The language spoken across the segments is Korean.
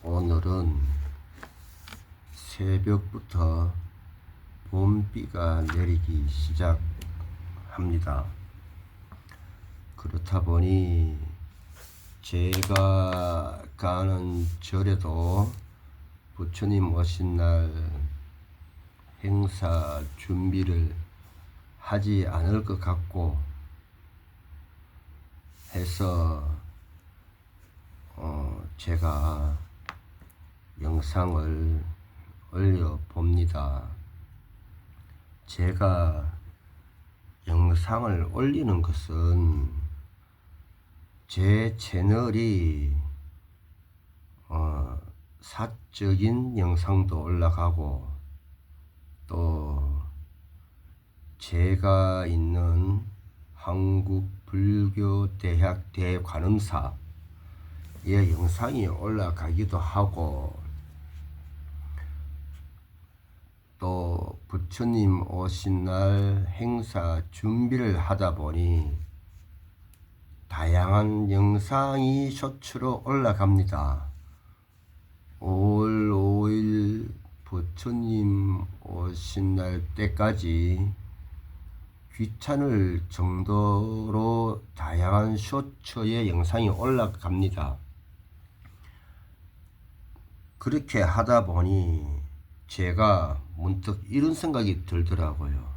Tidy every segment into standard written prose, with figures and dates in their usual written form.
오늘은 새벽부터 봄비가 내리기 시작합니다. 그렇다 보니 제가 가는 절에도 부처님 오신 날 행사 준비를 하지 않을 것 같고 해서 제가 영상을 올려 봅니다. 제가 영상을 올리는 것은 제 채널이 사적인 영상도 올라가고 또 제가 있는 한국불교대학 대관음사의 영상이 올라가기도 하고 또 부처님 오신 날 행사 준비를 하다 보니 다양한 영상이 쇼츠로 올라갑니다. 5월 5일 부처님 오신 날 때까지 귀찮을 정도로 다양한 쇼츠의 영상이 올라갑니다. 그렇게 하다 보니 제가 문득 이런 생각이 들더라고요.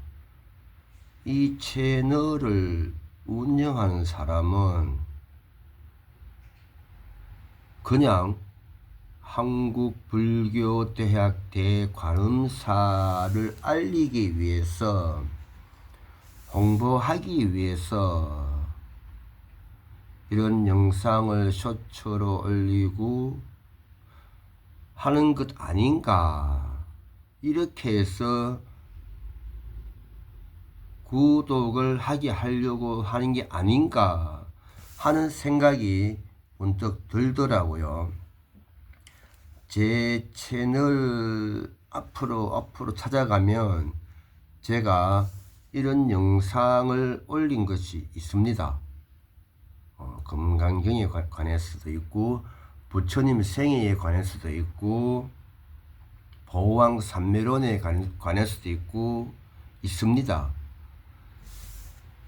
이 채널을 운영하는 사람은 그냥 한국불교대학 대관음사를 알리기 위해서, 홍보하기 위해서 이런 영상을 쇼츠로 올리고 하는 것 아닌가, 이렇게 해서 구독을 하려고 하는 게 아닌가 하는 생각이 문득 들더라고요. 제 채널 앞으로 찾아가면 제가 이런 영상을 올린 것이 있습니다. 금강경에 관해서도 있고 부처님 생애에 관해서도 있고 보왕 삼매론에 관해서도 있습니다.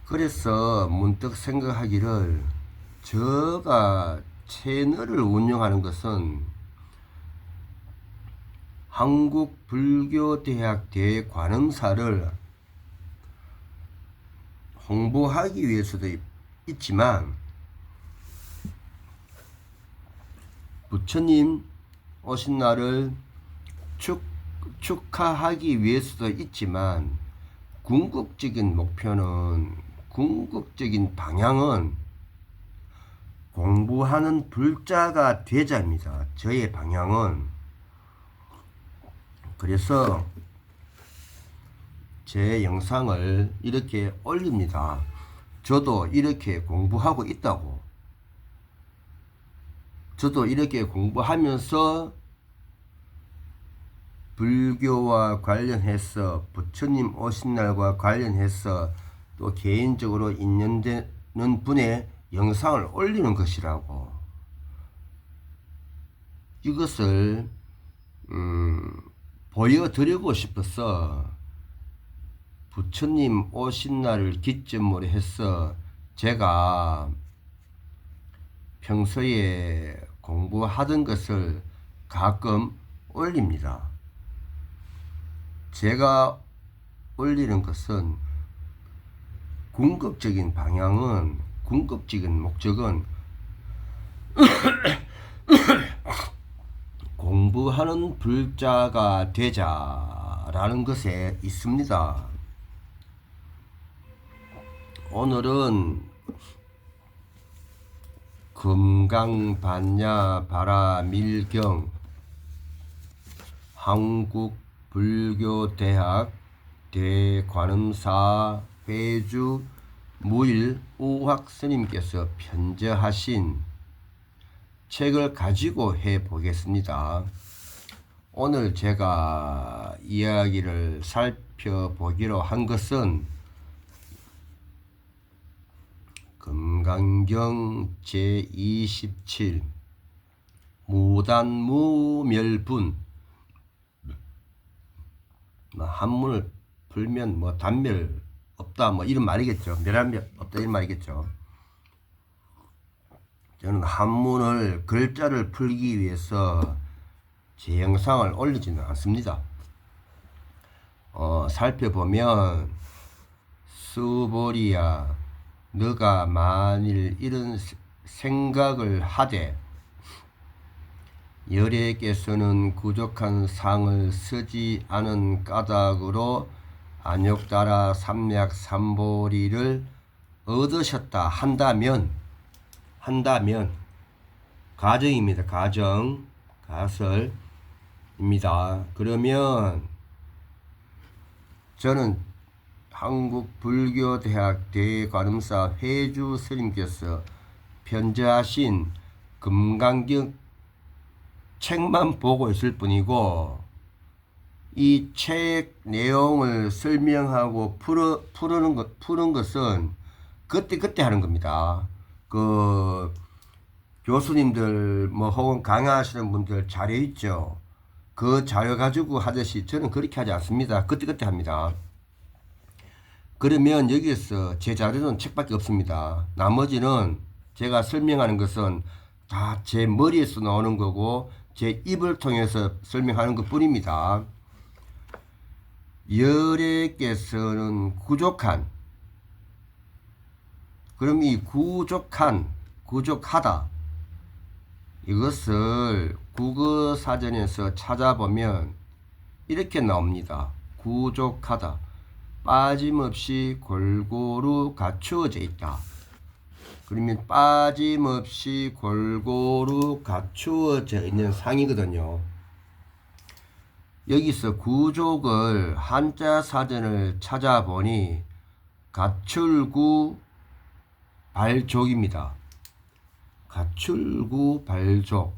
그래서 문득 생각하기를, 제가 채널을 운영하는 것은 한국불교대학 대관음사를 홍보하기 위해서도 있지만 부처님 오신 날을 축하하기 위해서도 있지만 궁극적인 목표는, 궁극적인 방향은 공부하는 불자가 되자입니다. 저의 방향은. 그래서 제 영상을 이렇게 올립니다. 저도 이렇게 공부하고 있다고. 저도 이렇게 공부하면서 불교와 관련해서, 부처님 오신 날과 관련해서 또 개인적으로 인연되는 분의 영상을 올리는 것이라고. 이것을 보여드리고 싶어서 부처님 오신 날을 기점으로 해서 제가 평소에 공부하던 것을 가끔 올립니다. 제가 올리는 것은 궁극적인 방향은, 궁극적인 목적은 공부하는 불자가 되자라는 것에 있습니다. 오늘은 금강반야바라밀경 한국불교대학 대관음사 회주 무일 우학 스님께서 편저하신 책을 가지고 해 보겠습니다. 오늘 제가 이야기를 살펴보기로 한 것은 금강경 제27 무단무멸분. 한문을 풀면 뭐 단멸 없다 뭐 이런 말이겠죠. 멸한멸 없다 이런 말이겠죠. 저는 한문을 글자를 풀기 위해서 제 영상을 올리지는 않습니다. 살펴보면 수보리야 너가 만일 이런 생각을 하되 열애께서는 부족한 상을 쓰지 않은 까닭으로 안욕따라 삼략삼보리를 얻으셨다 한다면 가정입니다. 가설입니다. 그러면 저는 한국불교대학 대관음사 회주 스님께서 편지하신 금강경 책만 보고 있을 뿐이고 이 책 내용을 설명하고 푸는 것은 그때 하는 겁니다. 그 교수님들 뭐 혹은 강의하시는 분들 자료 있죠. 그 자료 가지고 하듯이 저는 그렇게 하지 않습니다. 그때 합니다. 그러면 여기서 제 자료는 책밖에 없습니다. 나머지는 제가 설명하는 것은 다 제 머리에서 나오는 거고 제 입을 통해서 설명하는 것 뿐입니다. 열애께서는 부족한, 그럼 이 부족하다 이것을 국어사전에서 찾아보면 이렇게 나옵니다. 부족하다, 빠짐없이 골고루 갖추어져 있다. 그러면 빠짐없이 골고루 갖추어져 있는 상이거든요. 여기서 구족을 한자 사전을 찾아보니 가출구 발족입니다. 가출구 발족.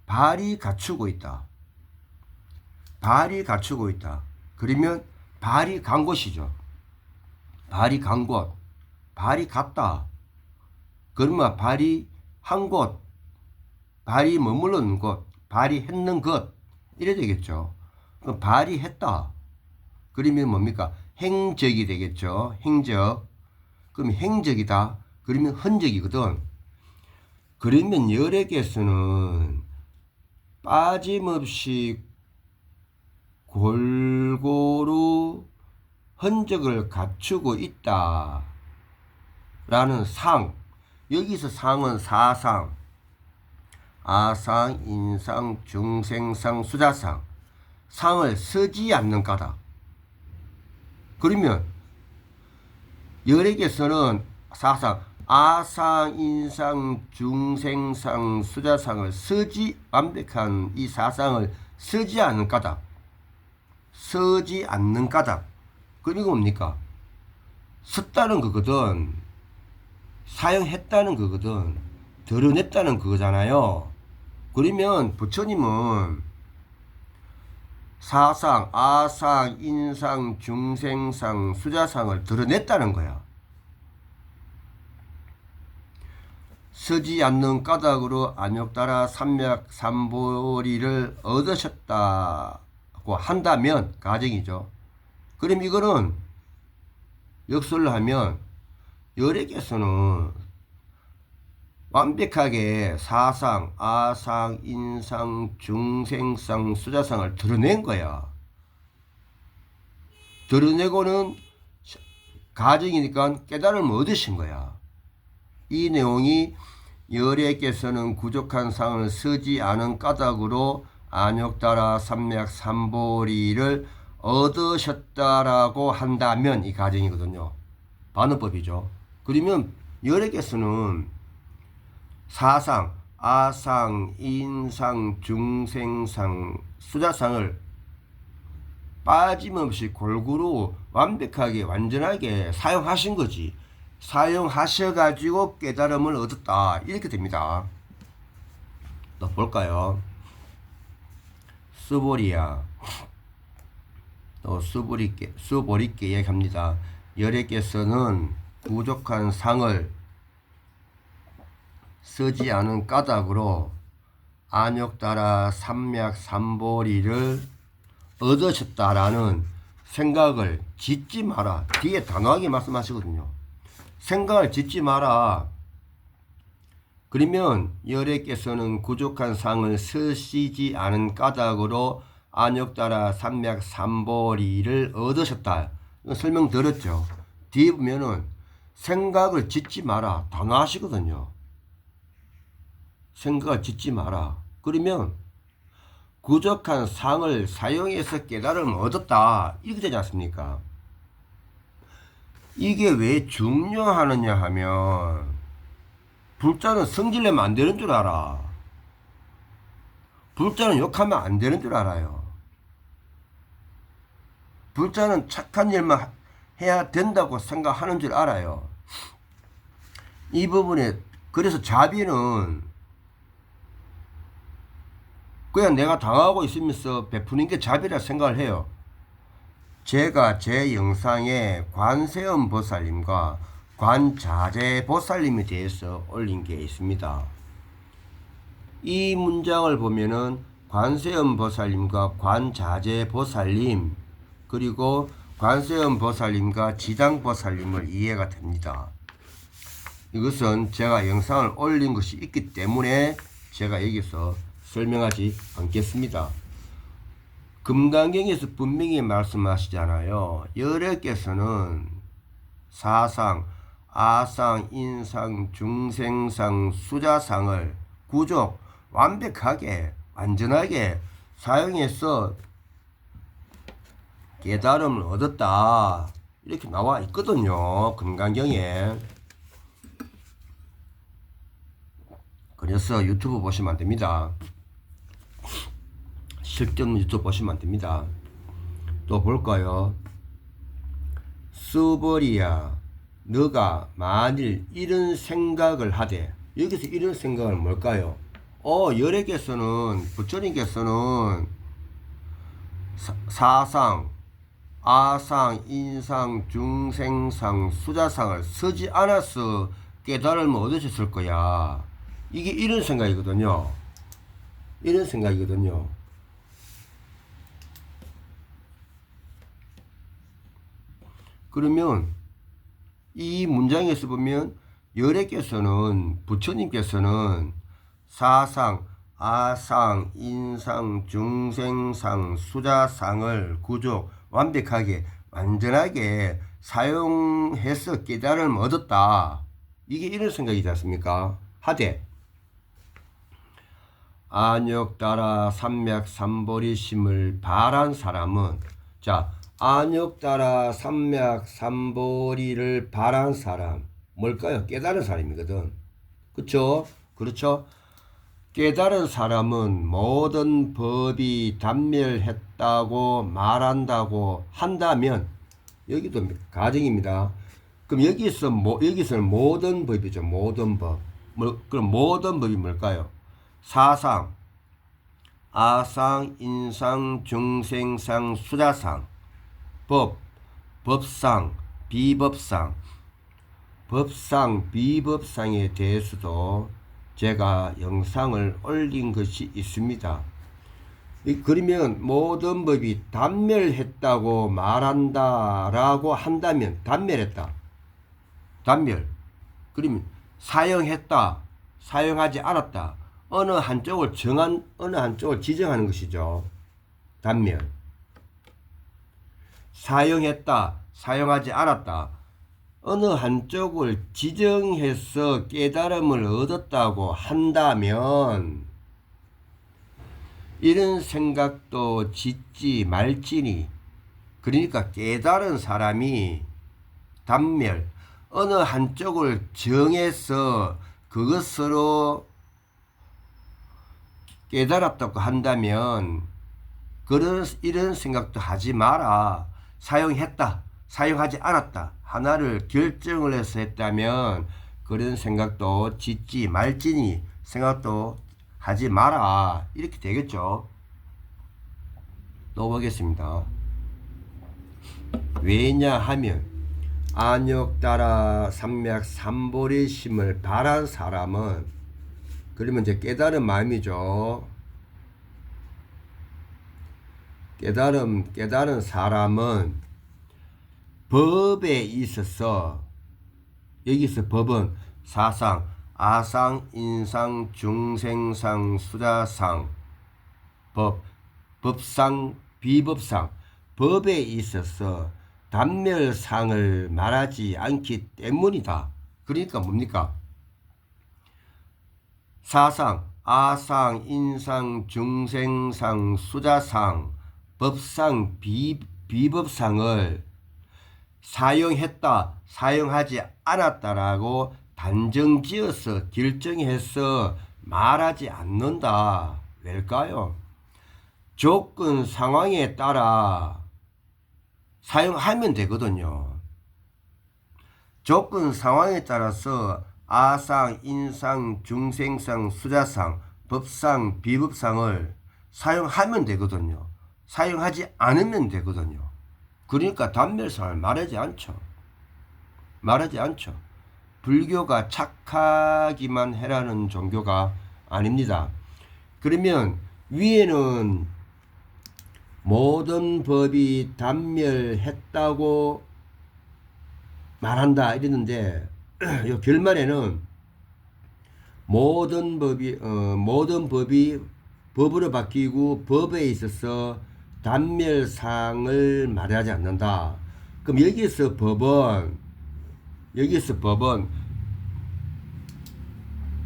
발이 갖추고 있다. 그러면 발이 간 곳이죠. 발이 간 곳. 발이 갔다. 그러면 발이 한 곳. 발이 머물렀는 곳. 발이 했는 것. 이래 되겠죠. 그럼 발이 했다. 그러면 뭡니까? 행적이 되겠죠. 행적. 그럼 행적이다. 그러면 흔적이거든. 그러면 열애께서는 빠짐없이 골고루 흔적을 갖추고 있다 라는 상. 여기서 상은 사상, 아상, 인상, 중생상, 수자상. 상을 쓰지 않는 까닭. 그러면 열애께서는 사상, 아상, 인상, 중생상, 수자상을 완벽한 이 사상을 쓰지 않는 까닭. 그럼 이거 뭡니까? 썼다는 거거든. 사용했다는 거거든. 드러냈다는 그거잖아요. 그러면 부처님은 사상, 아상, 인상, 중생상, 수자상을 드러냈다는 거야. 쓰지 않는 까닭으로 안욕따라 삼략삼보리를 얻으셨다고 한다면 가정이죠. 그럼 이거는 역설을 하면 열애께서는 완벽하게 사상, 아상, 인상, 중생상, 수자상을 드러낸 거야. 드러내고는 가정이니까 깨달음을 얻으신 거야. 이 내용이 열애께서는 부족한 상을 쓰지 않은 까닭으로 안욕따라 삼략삼보리를 얻으셨다라고 한다면 이 가정이거든요. 반어법이죠. 그러면 열애께서는 사상, 아상, 인상, 중생상, 수자상을 빠짐없이 골고루 완벽하게 완전하게 사용하신 거지. 사용하셔가지고 깨달음을 얻었다. 이렇게 됩니다. 또 볼까요? 수보리야. 또 수보리께 이야기합니다. 열애께서는 부족한 상을 쓰지 않은 까닭으로 안욕 따라 삼맥삼보리를 얻으셨다라는 생각을 짓지 마라. 뒤에 단호하게 말씀하시거든요. 생각을 짓지 마라. 그러면 열애께서는 부족한 상을 쓰시지 않은 까닭으로 안욕 따라 삼맥삼보리를 얻으셨다. 설명 드렸죠. 뒤에 보면은 생각을 짓지 마라. 단호하시거든요. 생각을 짓지 마라. 그러면 부족한 상을 사용해서 깨달음을 얻었다. 이렇게 되지 않습니까? 이게 왜 중요하느냐 하면 불자는 성질내면 안 되는 줄 알아. 불자는 욕하면 안 되는 줄 알아요. 불자는 착한 일만 해야 된다고 생각하는 줄 알아요. 이 부분에 그래서 자비는 그냥 내가 당하고 있으면서 베푸는 게 자비라 생각을 해요. 제가 제 영상에 관세음 보살님과 관자재 보살님에 대해서 올린 게 있습니다. 이 문장을 보면은 관세음 보살님과 관자재 보살님 그리고 관세음 보살님과 지당 보살님을 이해가 됩니다. 이것은 제가 영상을 올린 것이 있기 때문에 제가 여기서 설명하지 않겠습니다. 금강경에서 분명히 말씀하시잖아요. 열애께서는 사상, 아상, 인상, 중생상, 수자상을 구족 완벽하게 완전하게 사용해서 깨달음을 얻었다. 이렇게 나와 있거든요. 금강경에. 그래서 유튜브 보시면 안 됩니다. 실전 유튜브 보시면 안 됩니다. 또 볼까요? 수벌이야, 너가 만일 이런 생각을 하되, 여기서 이런 생각은 뭘까요? 열애께서는, 부처님께서는 사상, 아상, 인상, 중생상, 수자상을 쓰지 않아서 깨달음을 얻으셨을 거야. 이게 이런 생각이거든요. 이런 생각이거든요. 그러면 이 문장에서 보면 열애께서는 부처님께서는 사상, 아상, 인상, 중생상, 수자상을 구족 완벽하게 완전하게 사용해서 깨달음을 얻었다. 이게 이런 생각이지 않습니까? 하되 안욕 따라 삼맥삼보리심을 바란 사람은 자 안욕 따라 삼맥삼보리를 바란 사람 뭘까요? 깨달은 사람이거든. 그쵸? 그렇죠? 깨달은 사람은 모든 법이 단멸했다고 말한다고 한다면 여기도 가정입니다. 그럼 여기서는 모든 법이죠. 모든 법. 그럼 모든 법이 뭘까요? 사상, 아상, 인상, 중생상, 수자상, 법, 법상, 비법상, 법상, 비법상에 대해서도 제가 영상을 올린 것이 있습니다. 그러면 모든 법이 단멸했다고 말한다라고 한다면 단멸했다. 단멸. 그러면 사용했다. 사용하지 않았다. 어느 한쪽을 지정하는 것이죠. 단멸. 사용했다. 사용하지 않았다. 어느 한쪽을 지정해서 깨달음을 얻었다고 한다면 이런 생각도 짓지 말지니 그러니까 깨달은 사람이 단멸 어느 한쪽을 정해서 그것으로 깨달았다고 한다면 이런 생각도 하지 마라. 사용했다. 사용하지 않았다. 하나를 결정을 해서 했다면 그런 생각도 짓지 말지니 생각도 하지 마라. 이렇게 되겠죠. 또 보겠습니다. 왜냐하면 안욕 따라 삼맥삼보리심을 바란 사람은 그러면 이제 깨달은 마음이죠. 깨달은 사람은 법에 있어서, 여기서 법은 사상, 아상, 인상, 중생상, 수자상, 법상, 비법상, 법에 있어서 단멸상을 말하지 않기 때문이다. 그러니까 뭡니까? 사상, 아상, 인상, 중생상, 수자상, 법상, 비법상을 사용했다, 사용하지 않았다라고 단정지어서 결정해서 말하지 않는다. 왜일까요? 조건 상황에 따라 사용하면 되거든요. 조건 상황에 따라서 아상, 인상, 중생상, 수자상, 법상, 비법상을 사용하면 되거든요. 사용하지 않으면 되거든요. 그러니까 단멸상을 말하지 않죠. 말하지 않죠. 불교가 착하기만 해라는 종교가 아닙니다. 그러면 위에는 모든 법이 단멸했다고 말한다 이랬는데 요 결말에는 모든 법이 법으로 바뀌고 법에 있어서 단멸상을 말하지 않는다. 그럼 여기서 법은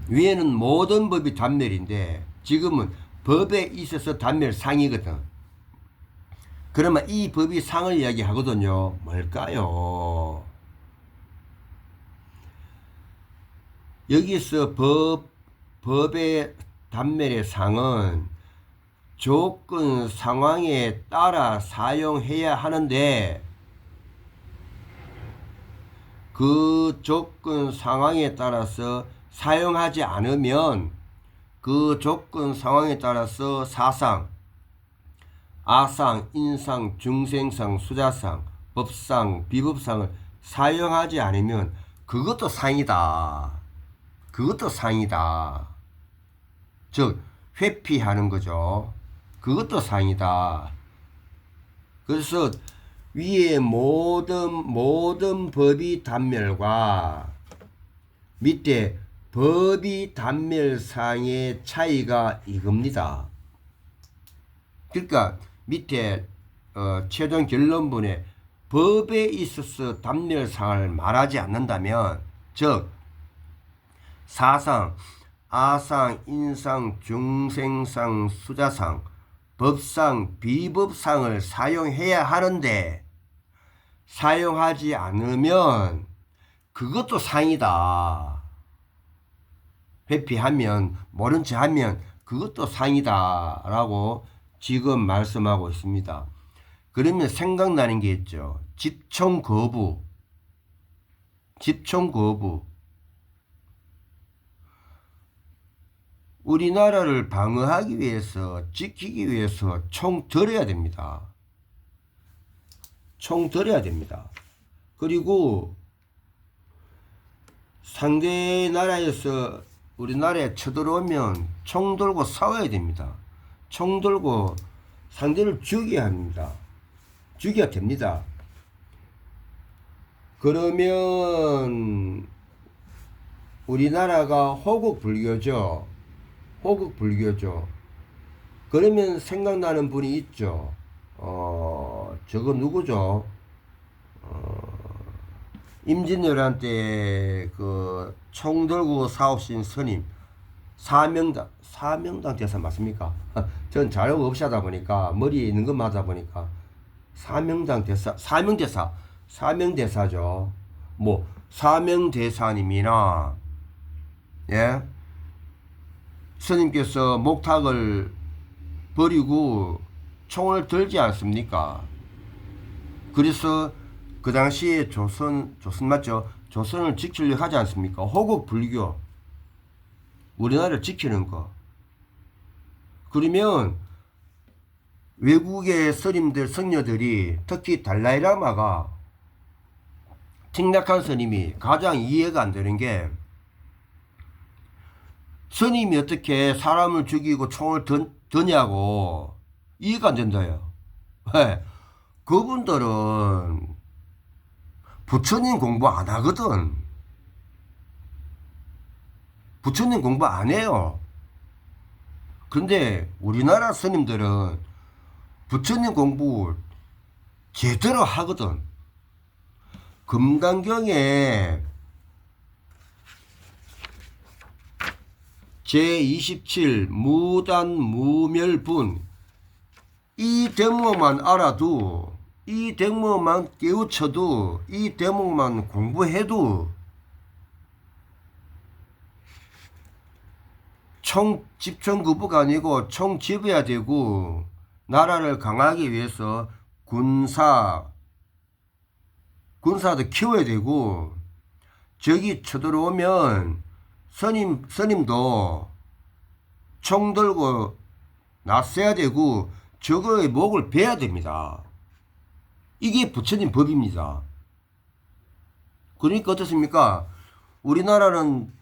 위에는 모든 법이 단멸인데 지금은 법에 있어서 단멸상이거든. 그러면 이 법이 상을 이야기하거든요. 뭘까요? 여기서 법의 단멸의 상은 조건 상황에 따라 사용해야 하는데 그 조건 상황에 따라서 사용하지 않으면 그 조건 상황에 따라서 사상, 아상, 인상, 중생상, 수자상, 법상, 비법상을 사용하지 않으면 그것도 상이다. 그것도 상이다. 즉 회피하는 거죠. 그것도 상이다. 그래서 위에 모든 법이 단멸과 밑에 법이 단멸상의 차이가 이겁니다. 그러니까 밑에 최종 결론문에 법에 있어서 단멸상을 말하지 않는다면 즉 사상, 아상, 인상, 중생상, 수자상, 법상, 비법상을 사용해야 하는데 사용하지 않으면 그것도 상이다. 회피하면 모른 체 하면 그것도 상이다 라고 지금 말씀하고 있습니다. 그러면 생각나는 게 있죠. 집총 거부. 우리나라를 방어하기 위해서, 지키기 위해서 총 들어야 됩니다. 총 들어야 됩니다. 그리고 상대 나라에서 우리나라에 쳐들어오면 총 들고 싸워야 됩니다. 총 들고 상대를 죽여야 합니다. 죽여야 됩니다. 그러면 우리나라가 호국 불교죠. 그러면 생각나는 분이 있죠. 저거 누구죠? 임진왜란 때 그 총 들고 싸우신 스님 사명당 대사 맞습니까? 전 자료가 없이 하다 보니까 머리에 있는 것만 하다 보니까 사명대사죠. 뭐 사명대사님이나 예 스님께서 목탁을 버리고 총을 들지 않습니까? 그래서 그 당시에 조선 맞죠? 조선을 지키려고 하지 않습니까? 호국 불교 우리나라를 지키는 거. 그러면 외국의 스님들 성녀들이 특히 달라이라마가 틱낙한 스님이 가장 이해가 안 되는 게 스님이 어떻게 사람을 죽이고 총을 드냐고 이해가 안 된다요. 왜? 그분들은 부처님 공부 안 하거든. 부처님 공부 안 해요. 근데 우리나라 스님들은 부처님 공부 제대로 하거든. 금강경에 제27 무단무멸분 이 대목만 알아도, 이 대목만 깨우쳐도, 이 대목만 공부해도 총 집총급부가 아니고 총 집어야 되고, 나라를 강하기 위해서 군사도 키워야 되고, 적이 쳐들어오면 스님도 총 들고 나서야 되고, 적의 목을 베야 됩니다. 이게 부처님 법입니다. 그러니까 어떻습니까? 우리나라는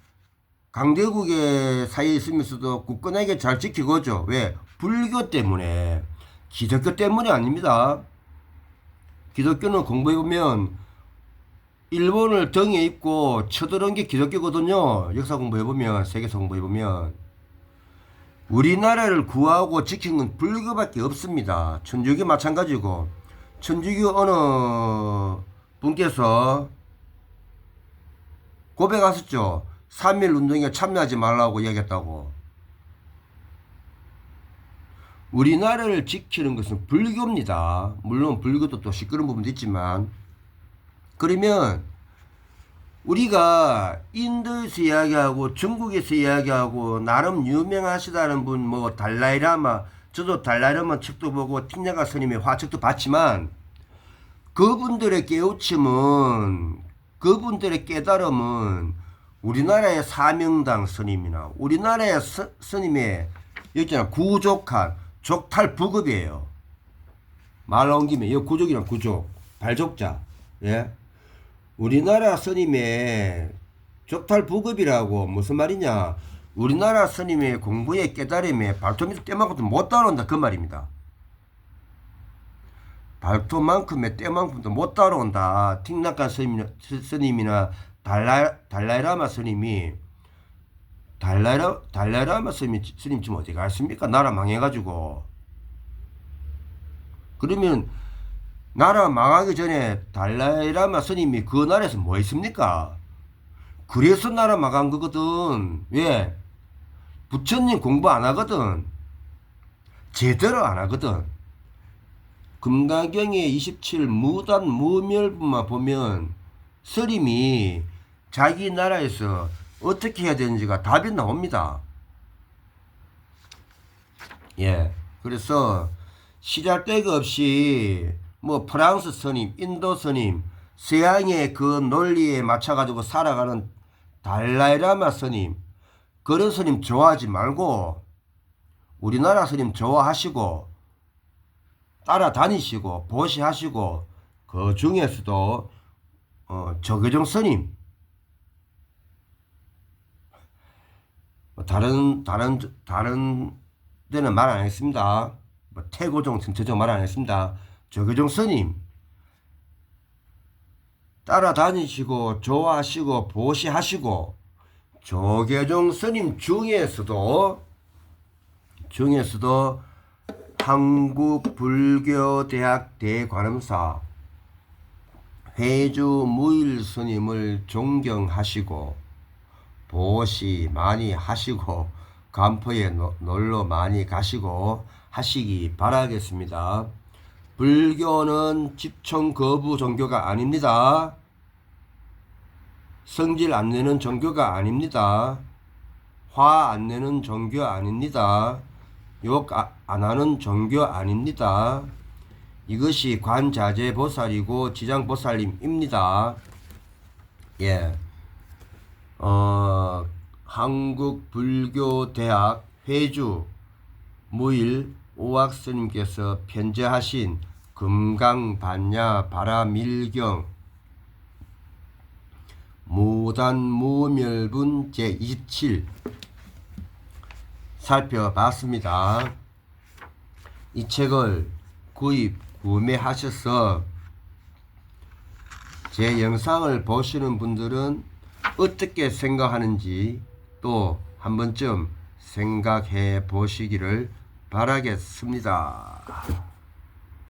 강대국의 사이에 있으면서도 굳건하게 잘 지키고 있죠. 왜? 불교 때문에. 기독교 때문이 아닙니다. 기독교는 공부해보면 일본을 등에 입고 쳐들어온 게 기독교거든요. 역사 공부해보면, 세계사 공부해보면. 우리나라를 구하고 지킨 건 불교밖에 없습니다. 천주교 마찬가지고. 천주교 어느 분께서 고백하셨죠. 3.1 운동에 참여하지 말라고 이야기했다고. 우리나라를 지키는 것은 불교입니다. 물론 불교도 또 시끄러운 부분도 있지만. 그러면 우리가 인도에서 이야기하고 중국에서 이야기하고 나름 유명하시다는 분 뭐 달라이라마, 저도 달라이라마 책도 보고 틱나가 스님의 화책도 봤지만 그분들의 깨우침은, 그분들의 깨달음은 우리나라의 사명당 스님이나 우리나라의 스님의 여기 있잖아 구족한 족탈부급이에요. 말 나온 김에 이 구족이란 구족 발족자. 예? 우리나라 스님의 족탈부급이라고 무슨 말이냐? 우리나라 스님의 공부의 깨달음에 발톱 때만큼도 못 따라온다 그 말입니다. 발톱만큼의 때만큼도 못 따라온다. 틱나카 스님이나 달라이라마 스님이, 달라이라마 스님 지금 어디 갔습니까? 나라 망해가지고. 그러면 나라 망하기 전에 달라이라마 스님이 그 나라에서 뭐 했습니까? 그래서 나라 망한 거거든. 왜? 부처님 공부 안 하거든. 제대로 안 하거든. 금강경의 27 무단 무멸부만 보면 스님이 자기 나라에서 어떻게 해야 되는지가 답이 나옵니다. 예. 그래서 시잘데가 없이 뭐 프랑스 스님, 인도 스님, 서양의 그 논리에 맞춰가지고 살아가는 달라이라마 스님, 그런 스님 좋아하지 말고 우리나라 스님 좋아하시고 따라다니시고 보시하시고 그 중에서도 조계종 스님, 다른 데는 말 안 했습니다. 뭐 태고종, 전체종 말 안 했습니다. 조계종 스님 따라다니시고 좋아하시고 보시하시고 조계종 스님 중에서도 한국불교대학 대관음사 회주 무일 스님을 존경하시고 보시 많이 하시고 간포에 놀러 많이 가시고 하시기 바라겠습니다. 불교는 집총 거부 종교가 아닙니다. 성질 안 내는 종교가 아닙니다. 화 안 내는 종교 아닙니다. 욕 안 하는 종교 아닙니다. 이것이 관자재보살이고 지장보살님입니다. 예. 한국불교대학 회주 무일 오학스님께서 편제하신 금강반야 바라밀경 무단무멸분 제27 살펴봤습니다. 이 책을 구매하셔서 제 영상을 보시는 분들은 어떻게 생각하는지 또 한 번쯤 생각해 보시기를 바라겠습니다.